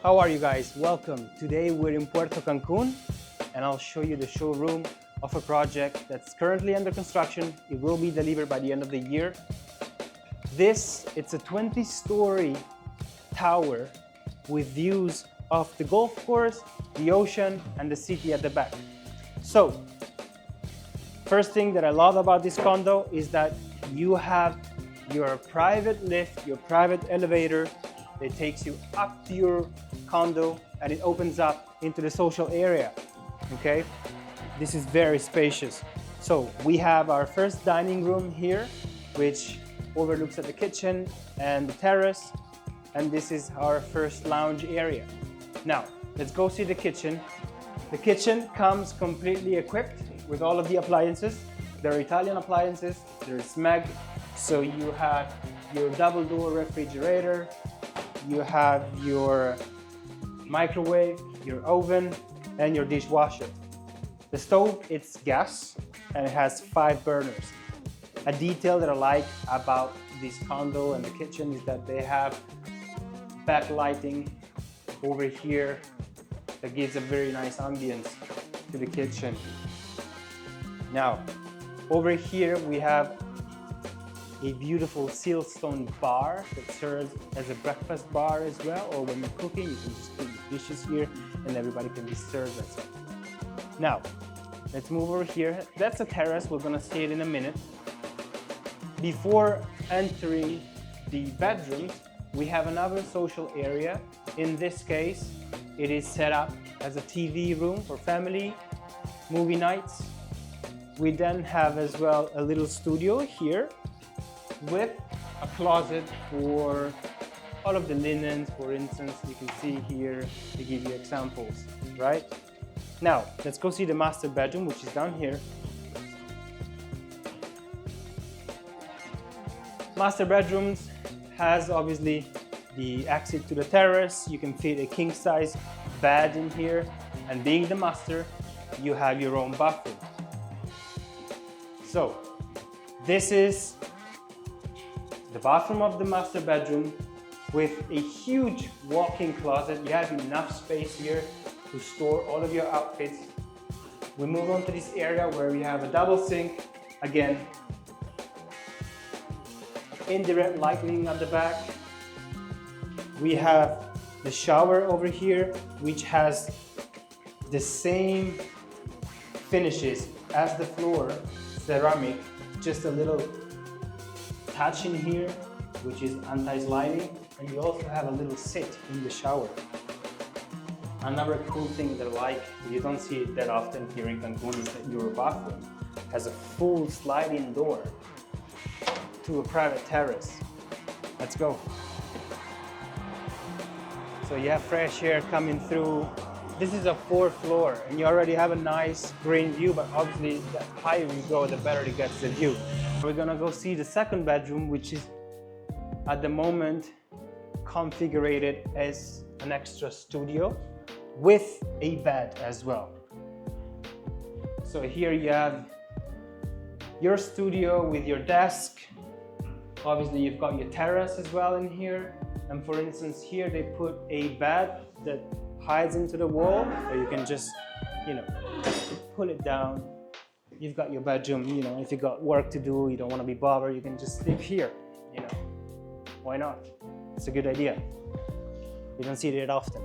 How are you guys? Welcome. Today we're in Puerto Cancun and I'll show you the showroom of a project that's currently under construction. It will be delivered by the end of the year. It's a 20-story tower with views of the golf course, the ocean, and the city at the back. So, first thing that I love about this condo is that you have your private lift, your private elevator that takes you up to your condo and it opens up into the social area, okay? This is very spacious. So we have our first dining room here, which overlooks at the kitchen and the terrace. And this is our first lounge area. Now, let's go see the kitchen. The kitchen comes completely equipped with all of the appliances. They're Italian appliances, they're SMEG. So you have your double door refrigerator, you have your microwave, your oven, and your dishwasher. The stove, it's gas, and it has 5 burners. A detail that I like about this condo and the kitchen is that they have backlighting over here that gives a very nice ambience to the kitchen. Now, over here we have a beautiful siltstone bar that serves as a breakfast bar as well, or when you're cooking, you can just put the dishes here and everybody can be served as well. Now, let's move over here. That's a terrace, we're gonna see it in a minute. Before entering the bedrooms, we have another social area. In this case, it is set up as a TV room for family, movie nights. We then have as well a little studio here with a closet for all of the linens, for instance. You can see here, they give you examples, right? Now, let's go see the master bedroom, which is down here. Master bedrooms has obviously the exit to the terrace. You can fit a king-size bed in here, and being the master, you have your own bathroom. So, this is the bathroom of the master bedroom with a huge walk-in closet. You have enough space here to store all of your outfits. We move on to this area where we have a double sink. Again, indirect lighting at the back. We have the shower over here, which has the same finishes as the floor, ceramic, just a little touch in here, which is anti-sliding, and you also have a little sit in the shower. Another cool thing that I like, you don't see it that often here in Cancun, is that your bathroom has a full sliding door to a private terrace. Let's go. So you have fresh air coming through. This is a 4th floor and you already have a nice green view, but obviously the higher you go, the better it gets the view. We're gonna go see the second bedroom, which is at the moment configured as an extra studio with a bed as well. So here you have your studio with your desk. Obviously you've got your terrace as well in here. And for instance, here they put a bed that hides into the wall, or you can just, pull it down. You've got your bedroom, if you got work to do, you don't want to be bothered, you can just sleep here, Why not? It's a good idea. You don't see it often.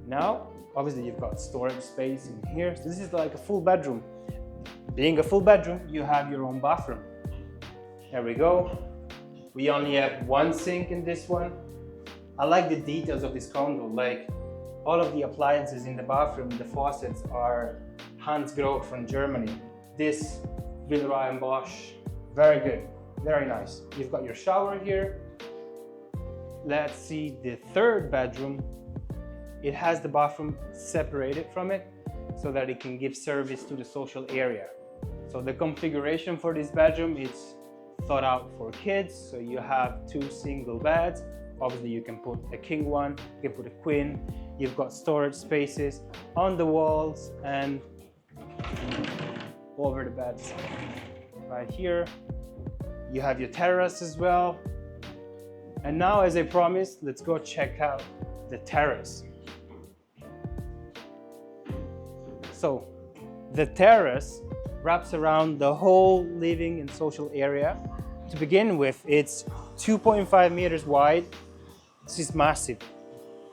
Now, obviously you've got storage space in here. So this is like a full bedroom. Being a full bedroom, you have your own bathroom. There we go. We only have one sink in this one. I like the details of this condo, like all of the appliances in the bathroom, the faucets are handgrown from Germany. This Villeroy and Bosch, very good, very nice. You've got your shower here. Let's see the third bedroom. It has the bathroom separated from it so that it can give service to the social area. So the configuration for this bedroom is thought out for kids. So you have 2 single beds. Obviously you can put a king one, you can put a queen. You've got storage spaces on the walls and over the beds. Right here, you have your terrace as well. And now, as I promised, let's go check out the terrace. So the terrace wraps around the whole living and social area. To begin with, it's 2.5 meters wide. This is massive.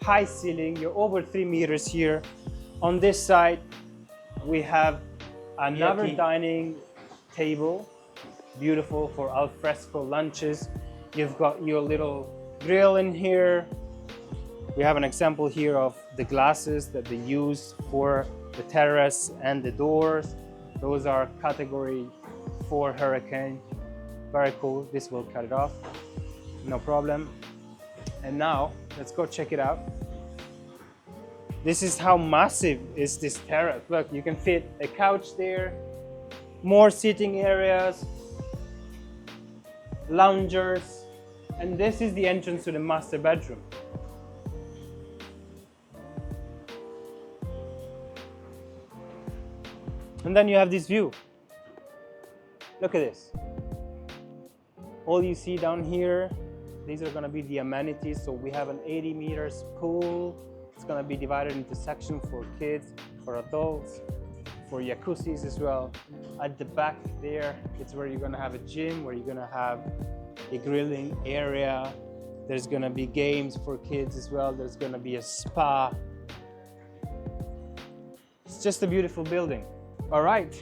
High ceiling, you're over 3 meters here. On this side, we have another dining table, beautiful for al fresco lunches. You've got your little grill in here. We have an example here of the glasses that they use for the terrace and the doors. Those are category 4 hurricane. Very cool. This will cut it off, no problem. And now let's go check it out. This is how massive is this terrace. Look, you can fit a couch there, more seating areas, loungers, and this is the entrance to the master bedroom. And then you have this view. Look at this. All you see down here, these are gonna be the amenities. So we have an 80 meters pool. It's gonna be divided into sections for kids, for adults, for jacuzzis as well. At the back there, it's where you're gonna have a gym, where you're gonna have a grilling area. There's gonna be games for kids as well. There's gonna be a spa. It's just a beautiful building. All right,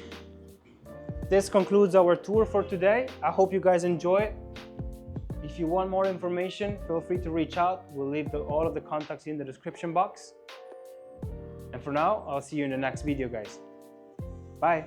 this concludes our tour for today. I hope you guys enjoy it. If you want more information, feel free to reach out. We'll leave all of the contacts in the description box. And for now, I'll see you in the next video, guys. Bye.